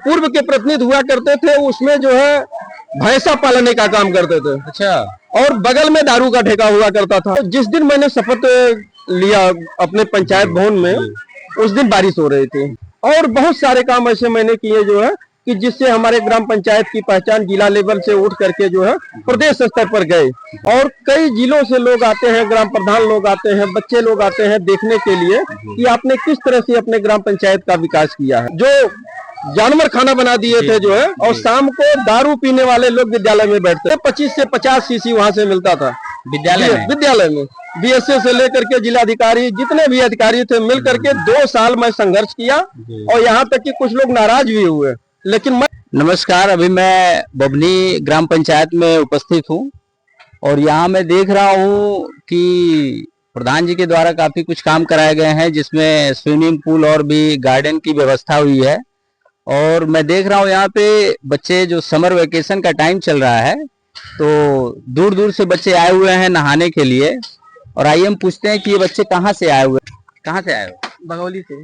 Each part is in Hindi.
पूर्व के प्रतिनिधि हुआ करते थे उसमें जो है भैंसा पालने का काम करते थे। अच्छा। और बगल में दारू का ठेका हुआ करता था। जिस दिन मैंने शपथ लिया अपने पंचायत भवन में, उस दिन बारिश हो रही थी और बहुत सारे काम ऐसे मैंने किए जो है कि जिससे हमारे ग्राम पंचायत की पहचान जिला लेवल से उठ करके जो है प्रदेश स्तर पर गए। और कई जिलों से लोग आते हैं, ग्राम प्रधान लोग आते हैं, बच्चे लोग आते हैं देखने के लिए कि आपने किस तरह से अपने ग्राम पंचायत का विकास किया है। जो जानवर खाना बना दिए थे जो है, और शाम को दारू पीने वाले लोग विद्यालय में बैठते थे। 25 से 50 सीसी वहां से मिलता था विद्यालय में। बीएसए से लेकर के जिलाधिकारी जितने भी अधिकारी थे मिल करके 2 साल मैं संघर्ष किया और यहाँ तक कि कुछ लोग नाराज भी हुए, लेकिन मैं। नमस्कार, अभी मैं बभनी ग्राम पंचायत में उपस्थित हूँ और यहाँ मैं देख रहा हूँ कि प्रधान जी के द्वारा काफी कुछ काम कराए गए हैं, जिसमें स्विमिंग पूल और भी गार्डन की व्यवस्था हुई है। और मैं देख रहा हूँ यहाँ पे बच्चे, जो समर वेकेशन का टाइम चल रहा है, तो दूर दूर से बच्चे आए हुए हैं नहाने के लिए। और आइए हम पूछते हैं कि ये बच्चे कहाँ से आए हुए हैं। कहाँ से आए हो? बगौली से।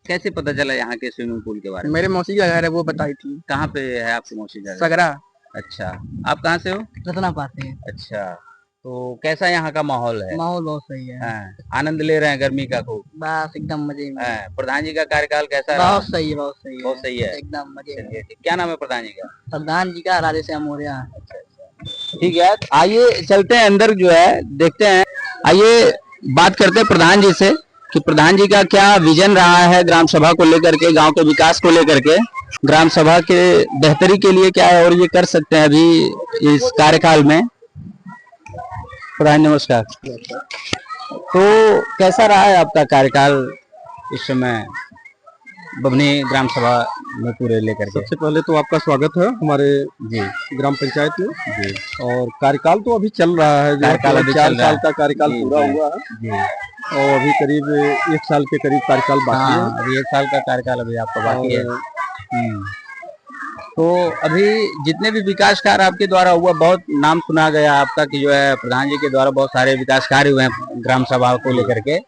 कैसे पता चला यहाँ के स्विमिंग पूल के बारे में? मेरे मौसी का घर है, वो बताई थी। कहाँ पे है आपकी मौसी का घर? सगरा। अच्छा, आप कहाँ से हो? रत्ना पाते हैं। अच्छा, तो कैसा यहाँ का माहौल है? माहौल बहुत सही है। आनंद ले रहे हैं गर्मी का खूब? बस एकदम मजे में। प्रधान जी का कार्यकाल कैसा रहा? बहुत सही है, बहुत सही है, बहुत सही है, एकदम मजे में। क्या नाम है प्रधान जी का? प्रधान जी का राधेश्याम मौर्य। ठीक है, आइए चलते हैं अंदर, जो है देखते हैं। आइए बात करते हैं प्रधान जी से कि प्रधान जी का क्या विजन रहा है ग्राम सभा को लेकर के, गांव के विकास को लेकर के, ग्राम सभा के बेहतरी के लिए क्या है और ये कर सकते हैं अभी इस कार्यकाल में। प्रधान नमस्कार। तो कैसा रहा है आपका कार्यकाल इस समय बभनी ग्राम सभा में पूरे लेकर के? सबसे पहले तो आपका स्वागत है हमारे ग्राम पंचायत में जी। और कार्यकाल तो अभी चल रहा है, कार्यकाल अभी 4 साल का कार्यकाल पूरा हुआ है और अभी करीब 1 साल के करीब कार्यकाल बाकी है। अभी 1 साल का कार्यकाल अभी आपका बाकी है। तो अभी जितने भी विकास कार्य आपके द्वारा हुआ, बहुत नाम सुना गया आपका कि जो है प्रधान जी के द्वारा बहुत सारे विकास कार्य हुए हैं ग्राम सभा को लेकर के।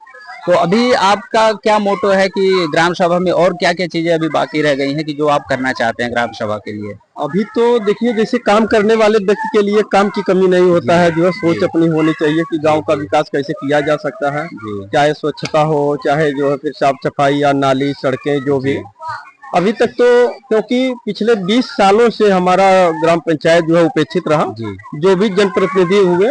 तो अभी आपका क्या मोटो है कि ग्राम सभा में और क्या क्या चीजें अभी बाकी रह गई हैं कि जो आप करना चाहते हैं ग्राम सभा के लिए? अभी तो देखिए, जैसे काम करने वाले व्यक्ति के लिए काम की कमी नहीं होता है, जो है सोच अपनी होनी चाहिए कि गांव का विकास कैसे किया जा सकता है, चाहे स्वच्छता हो, चाहे जो है फिर साफ सफाई या नाली सड़कें जो भी। अभी तक तो क्योंकि पिछले 20 सालों से हमारा ग्राम पंचायत जो है उपेक्षित रहा, जो भी जनप्रतिनिधि हुए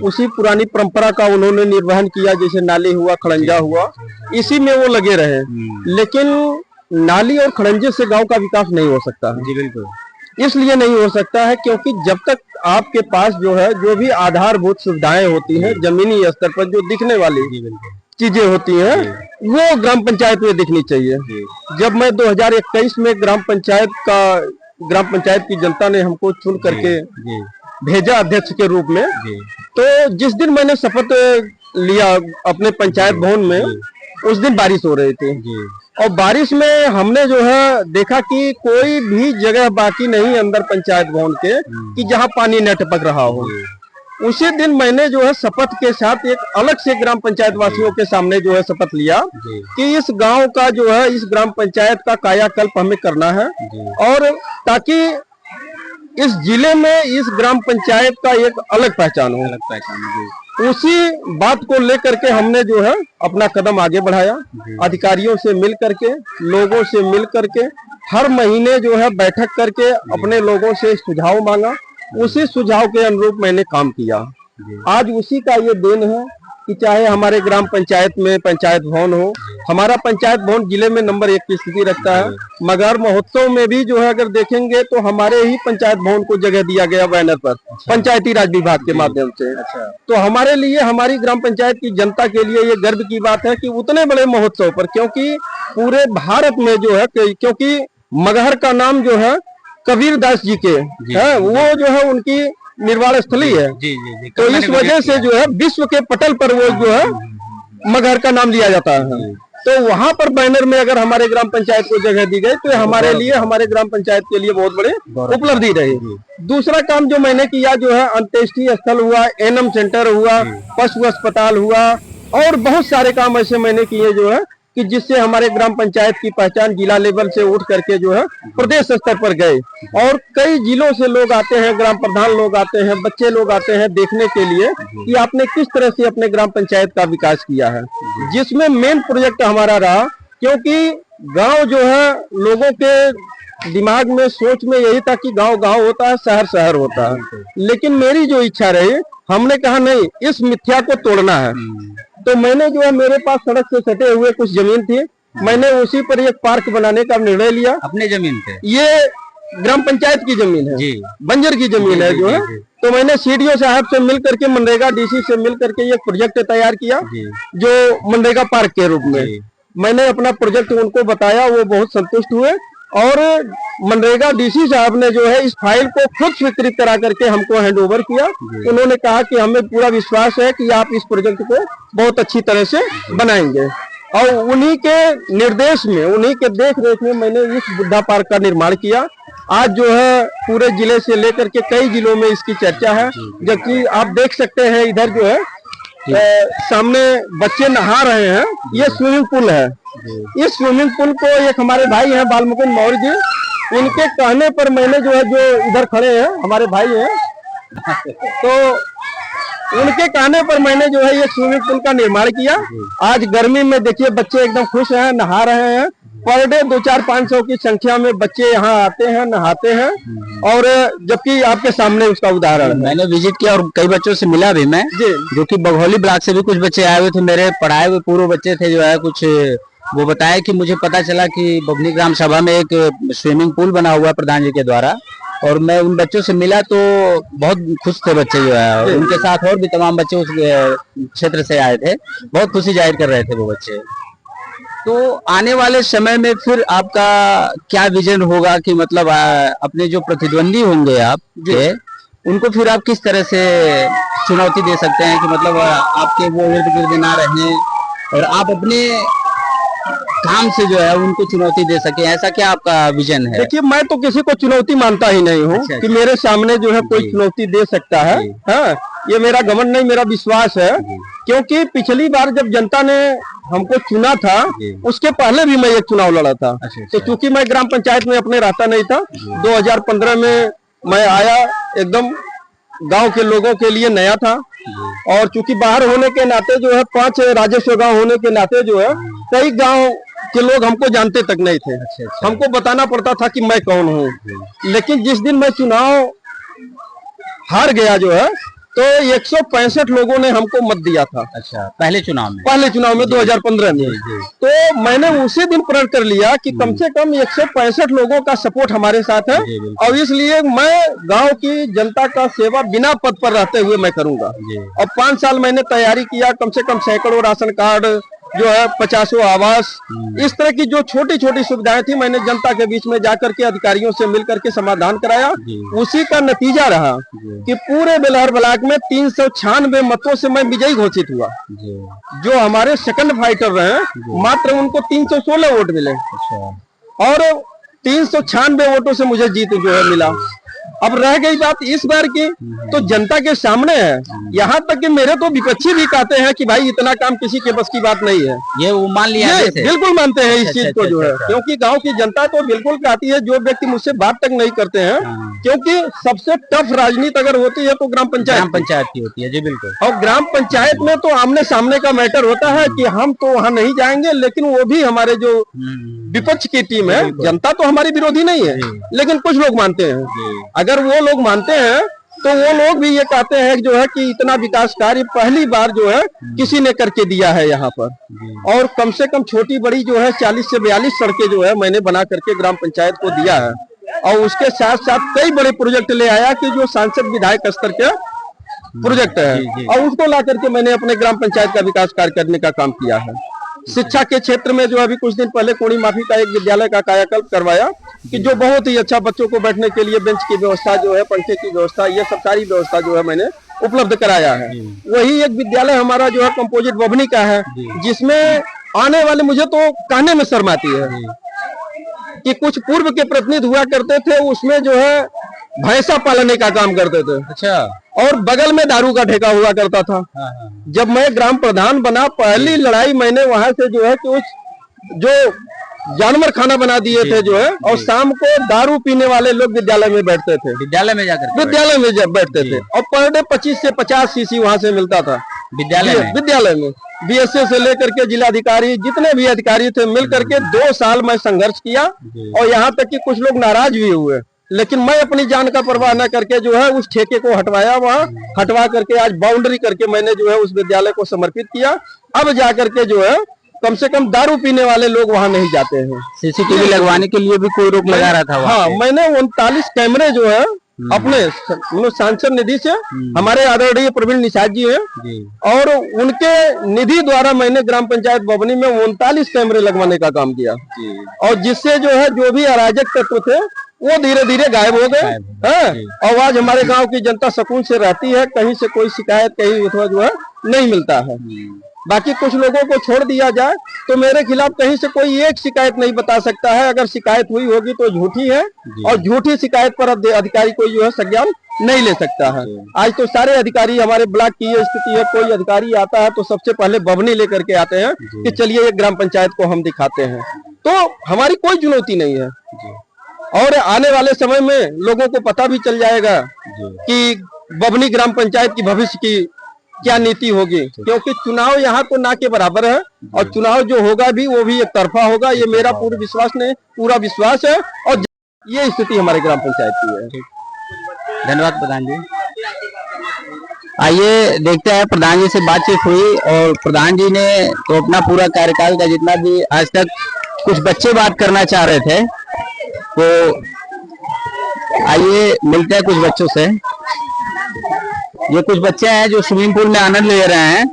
उसी पुरानी परंपरा का उन्होंने निर्वहन किया, जैसे नाली हुआ, खड़ंजा हुआ, इसी में वो लगे रहे। लेकिन नाली और खड़ंजे से गांव का विकास नहीं हो सकता है। जी बिल्कुल। इसलिए नहीं हो सकता है क्योंकि जब तक आपके पास जो है जो भी आधारभूत सुविधाएं होती हैं, जमीनी स्तर पर जो दिखने वाली चीजें होती हैं, वो ग्राम पंचायत में दिखनी चाहिए। जब मैं 2021 में ग्राम पंचायत की जनता ने हमको चुन करके भेजा अध्यक्ष के रूप में, तो जिस दिन मैंने शपथ लिया अपने पंचायत भवन में, उस दिन बारिश हो रही थी और बारिश में हमने जो है देखा कि कोई भी जगह बाकी नहीं अंदर पंचायत भवन के कि जहां पानी न टपक रहा हो। उसी दिन मैंने जो है शपथ के साथ एक अलग से ग्राम पंचायत वासियों के सामने जो है शपथ लिया कि इस गांव का जो है, इस ग्राम पंचायत का कायाकल्प हमें करना है और ताकि इस जिले में इस ग्राम पंचायत का एक अलग पहचान हो। उसी बात को लेकर के हमने जो है अपना कदम आगे बढ़ाया, अधिकारियों से मिल करके, लोगों से मिल करके, हर महीने जो है बैठक करके अपने लोगों से सुझाव मांगा। उसी सुझाव के अनुरूप मैंने काम किया। आज उसी का ये देन है कि चाहे हमारे ग्राम पंचायत में पंचायत भवन हो, हमारा पंचायत भवन जिले में नंबर 1 की स्थिति रखता है, मगर महोत्सव में भी जो है अगर देखेंगे तो हमारे ही पंचायत भवन को जगह दिया गया बैनर पर, पंचायती राज विभाग के माध्यम से। तो हमारे लिए, हमारी ग्राम पंचायत की जनता के लिए ये गर्व की बात है कि उतने बड़े महोत्सव पर, क्योंकि पूरे भारत में जो है, क्योंकि मगहर का नाम जो है कबीर दास जी के है, वो जो है उनकी निर्वाण स्थली है। तो इस वजह से जो है विश्व के पटल पर वो जो है मगहर का नाम लिया जाता है। तो वहां पर बैनर में अगर हमारे ग्राम पंचायत को जगह दी गई तो हमारे लिए, हमारे ग्राम पंचायत के लिए बहुत बड़े उपलब्धि रही। दूसरा काम जो मैंने किया जो है, अंत्येष्टि स्थल हुआ, एनएम सेंटर हुआ, पशु अस्पताल हुआ और बहुत सारे काम ऐसे मैंने किए जो है कि जिससे हमारे ग्राम पंचायत की पहचान जिला लेवल से उठ करके जो है प्रदेश स्तर पर गए। और कई जिलों से लोग आते हैं, ग्राम प्रधान लोग आते हैं, बच्चे लोग आते हैं देखने के लिए कि आपने किस तरह से अपने ग्राम पंचायत का विकास किया है, जिसमें मेन प्रोजेक्ट हमारा रहा। क्योंकि गांव जो है लोगों के दिमाग में सोच में यही था कि गांव गांव होता है, शहर शहर होता है। लेकिन मेरी जो इच्छा रही, हमने कहा नहीं, इस मिथ्या को तोड़ना है। तो मैंने जो है, मेरे पास सड़क से सटे हुए कुछ जमीन थी, मैंने उसी पर एक पार्क बनाने का निर्णय लिया। अपने जमीन पे? ये ग्राम पंचायत की जमीन है, बंजर की जमीन है जो है। तो मैंने सीडीओ साहब से मिल करके, मनरेगा डीसी से मिल करके एक प्रोजेक्ट तैयार किया, जो मनरेगा पार्क के रूप में। मैंने अपना प्रोजेक्ट उनको बताया, वो बहुत संतुष्ट हुए और मनरेगा डीसी साहब ने जो है इस फाइल को खुद स्वीकृत करा करके हमको हैंड ओवर किया। उन्होंने कहा कि हमें पूरा विश्वास है कि आप इस प्रोजेक्ट को बहुत अच्छी तरह से बनाएंगे। और उन्हीं के निर्देश में, उन्हीं के देख रेख में मैंने इस बुद्धा पार्क का निर्माण किया। आज जो है पूरे जिले से लेकर के कई जिलों में इसकी चर्चा है। जबकि आप देख सकते हैं इधर जो है सामने बच्चे नहा रहे हैं, ये स्विमिंग पूल है। इस स्विमिंग पूल को एक हमारे भाई हैं बालमुकुंद मौर्य जी, उनके कहने पर मैंने जो है, जो इधर खड़े हैं हमारे भाई हैं, तो उनके कहने पर मैंने जो है ये स्विमिंग पूल का निर्माण किया। आज गर्मी में देखिए बच्चे एकदम खुश हैं, नहा रहे हैं। पर डे 200-500 की संख्या में बच्चे यहाँ आते हैं, नहाते हैं। और जबकि आपके सामने उसका उदाहरण है। मैंने विजिट किया और कई बच्चों से मिला भी मैं, जो कि बघौली ब्लॉक से भी कुछ बच्चे आए हुए थे, मेरे पढ़ाए हुए पूर्व बच्चे थे जो है। कुछ वो बताया कि मुझे पता चला कि बभनी ग्राम सभा में एक स्विमिंग पूल बना हुआ है प्रधान जी के द्वारा। और मैं उन बच्चों से मिला तो बहुत खुश थे बच्चे जो है। उनके साथ और भी तमाम बच्चे उस क्षेत्र से आए थे, बहुत खुशी जाहिर कर रहे थे वो बच्चे। तो आने वाले समय में फिर आपका क्या विजन होगा कि मतलब अपने जो प्रतिद्वंदी होंगे आप के, उनको फिर आप किस तरह से चुनौती दे सकते हैं कि मतलब आपके वो इर्द गिर्द ना रहें और आप अपने काम से जो है उनको चुनौती दे सके, ऐसा क्या आपका विजन है? देखिए, मैं तो किसी को चुनौती मानता ही नहीं हूँ कि मेरे सामने जो है कोई चुनौती दे सकता है। हाँ, ये मेरा घमंड नहीं, मेरा विश्वास है। क्योंकि पिछली बार जब जनता ने हमको चुना था, उसके पहले भी मैं एक चुनाव लड़ा था। तो चूंकि मैं ग्राम पंचायत में अपने रहता नहीं था, 2015 में मैं आया, एकदम गांव के लोगों के लिए नया था। और चूंकि बाहर होने के नाते जो है, 5 राजस्व गांव होने के नाते जो है, कई गांव के लोग हमको जानते तक नहीं थे। हमको बताना पड़ता था कि मैं कौन हूँ। लेकिन जिस दिन मैं चुनाव हार गया जो है, तो 165 लोगों ने हमको मत दिया था। अच्छा, पहले चुनाव में 2015 में। तो मैंने उसी दिन प्रण कर लिया कि कम से कम 165 लोगों का सपोर्ट हमारे साथ है। और इसलिए मैं गांव की जनता का सेवा बिना पद पर रहते हुए मैं करूंगा। और 5 साल मैंने तैयारी किया, कम से कम सैकड़ों राशन कार्ड जो है, 50 आवास, इस तरह की जो छोटी छोटी सुविधाएं थी, मैंने जनता के बीच में जाकर के अधिकारियों से मिलकर के समाधान कराया। उसी का नतीजा रहा कि पूरे बेलहर ब्लॉक में 396 मतों से मैं विजयी घोषित हुआ। जो हमारे सेकंड फाइटर रहे, मात्र उनको 316 वोट मिले और 396 वोटों से मुझे जीत जो है मिला। अब रह गई बात इस बार की, तो जनता के सामने है। यहाँ तक कि मेरे तो विपक्षी भी कहते हैं कि भाई इतना काम किसी के बस की बात नहीं है। ये वो मान लिया, बिल्कुल मानते हैं इस चीज को जो है। क्योंकि गांव की जनता तो बिल्कुल कहती है, जो व्यक्ति मुझसे बात तक नहीं करते हैं। क्योंकि सबसे टफ राजनीति अगर होती है तो ग्राम पंचायत की होती है। जी बिल्कुल। और ग्राम पंचायत में तो आमने सामने का मैटर होता है कि हम तो वहाँ नहीं जाएंगे, लेकिन वो भी हमारे जो विपक्ष की टीम है, जनता तो हमारी विरोधी नहीं है, लेकिन कुछ लोग मानते हैं। अगर वो लोग मानते हैं तो वो लोग भी ये कहते हैं जो है कि इतना विकास कार्य पहली बार जो है किसी ने करके दिया है यहाँ पर। और कम से कम छोटी बड़ी जो है 40 से 42 सड़कें जो है मैंने बना करके ग्राम पंचायत को दिया है। और उसके साथ साथ कई बड़े प्रोजेक्ट ले आया कि जो सांसद विधायक स्तर के प्रोजेक्ट है, और उसको ला करके मैंने अपने ग्राम पंचायत का विकास कार्य करने का काम किया है। शिक्षा के क्षेत्र में जो अभी कुछ दिन पहले कोणी माफी का एक विद्यालय का कायाकल्प करवाया, कि जो बहुत ही अच्छा, बच्चों को बैठने के लिए बेंच की व्यवस्था जो है, पंखे की व्यवस्था, ये सब सारी व्यवस्था जो है मैंने उपलब्ध कराया है। वही एक विद्यालय हमारा जो है कंपोजिट बभनी का है, जिसमें आने वाले, मुझे तो कहने में शर्म आती है कि कुछ पूर्व के प्रतिनिधि हुआ करते थे, उसमें जो है भैंसा पालने का काम करते थे। अच्छा। और बगल में दारू का ठेका हुआ करता था। जब मैं ग्राम प्रधान बना, पहली लड़ाई मैंने वहां से जो है कि उस जो जानवर खाना बना दिए थे जो है, और शाम को दारू पीने वाले लोग विद्यालय में बैठते थे, विद्यालय में जाकर विद्यालय में जब बैठते थे, और पर डे 25 से 50 सीसी वहां से मिलता था विद्यालय में। बीएसए से लेकर के जिलाधिकारी जितने भी अधिकारी थे मिल करके 2 साल में संघर्ष किया, और यहाँ तक कि कुछ लोग नाराज भी हुए, लेकिन मैं अपनी जान का परवाह न करके जो है उस ठेके को हटवाया, वहाँ हटवा करके आज बाउंड्री करके मैंने जो है उस विद्यालय को समर्पित किया। अब जा करके जो है कम से कम दारू पीने वाले लोग वहाँ नहीं जाते हैं। सीसीटीवी लगवाने के लिए भी कोई रोक लगा रहा था? हाँ, मैंने 39 कैमरे जो है अपने सांसद निधि से, हमारे आदरणीय प्रवीण निषाद जी हैं, और उनके निधि द्वारा मैंने ग्राम पंचायत बबनी में 39 कैमरे लगवाने का काम किया, और जिससे जो है जो भी अराजक तत्व थे वो धीरे धीरे गायब हो गए हैं, और आज हमारे गांव की जनता सुकून से रहती है, कहीं से कोई शिकायत कहीं अथवा जो है नहीं मिलता है। बाकी कुछ लोगों को छोड़ दिया जाए तो मेरे खिलाफ कहीं से कोई एक शिकायत नहीं बता सकता है, अगर शिकायत हुई होगी तो झूठी है, और झूठी शिकायत पर अधिकारी कोई जो है संज्ञान नहीं ले सकता है। आज तो सारे अधिकारी, हमारे ब्लॉक की ये स्थिति है, कोई अधिकारी आता है तो सबसे पहले बबनी लेकर के आते हैं कि चलिए ये ग्राम पंचायत को हम दिखाते हैं, तो हमारी कोई चुनौती नहीं है। और आने वाले समय में लोगों को पता भी चल जाएगा कि बबनी ग्राम पंचायत की भविष्य की क्या नीति होगी, क्योंकि चुनाव यहाँ तो ना के बराबर है, और चुनाव जो होगा भी वो भी एक तरफा होगा, ये मेरा पूरा विश्वास है, और ये स्थिति हमारे ग्राम पंचायत की है। धन्यवाद प्रधान जी। आइए देखते हैं, प्रधान जी से बातचीत हुई, और प्रधान जी ने तो अपना पूरा कार्यकाल का जितना भी आज तक, कुछ बच्चे बात करना चाह रहे थे, तो आइए मिलते हैं कुछ बच्चों से। ये कुछ बच्चे हैं जो स्विमिंग पूल में आनंद ले रहे हैं,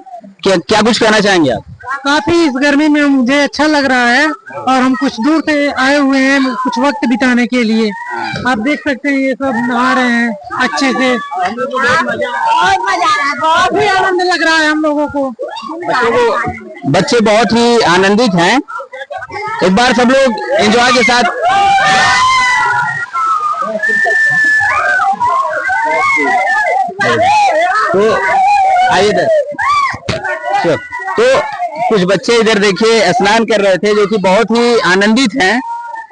क्या कुछ कहना चाहेंगे आप? काफी इस गर्मी में मुझे अच्छा लग रहा है, और हम कुछ दूर से आए हुए हैं कुछ वक्त बिताने के लिए। आप देख सकते हैं ये सब नहा रहे हैं अच्छे से, बहुत ही आनंद लग रहा है हम लोगों को। बच्चे बहुत ही आनंदित हैं। एक बार सब लोग एंजॉय के साथ तो आइए तो कुछ बच्चे इधर देखिए स्नान कर रहे थे, जो कि बहुत ही आनंदित हैं,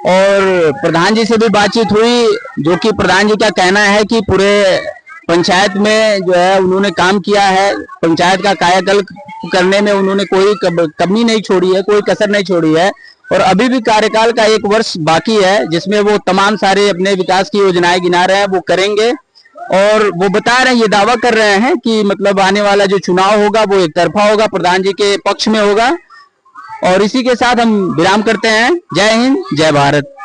और प्रधान जी से भी बातचीत हुई, जो कि प्रधान जी का कहना है कि पूरे पंचायत में जो है उन्होंने काम किया है, पंचायत का कायाकल्प करने में उन्होंने कोई कमी नहीं छोड़ी है, कोई कसर नहीं छोड़ी है, और अभी भी कार्यकाल का 1 वर्ष बाकी है, जिसमें वो तमाम सारे अपने विकास की योजनाएं गिना रहे हैं, वो करेंगे, और वो बता रहे हैं, ये दावा कर रहे हैं कि मतलब आने वाला जो चुनाव होगा वो एक तरफा होगा, प्रधान जी के पक्ष में होगा। और इसी के साथ हम विराम करते हैं। जय हिंद, जय भारत।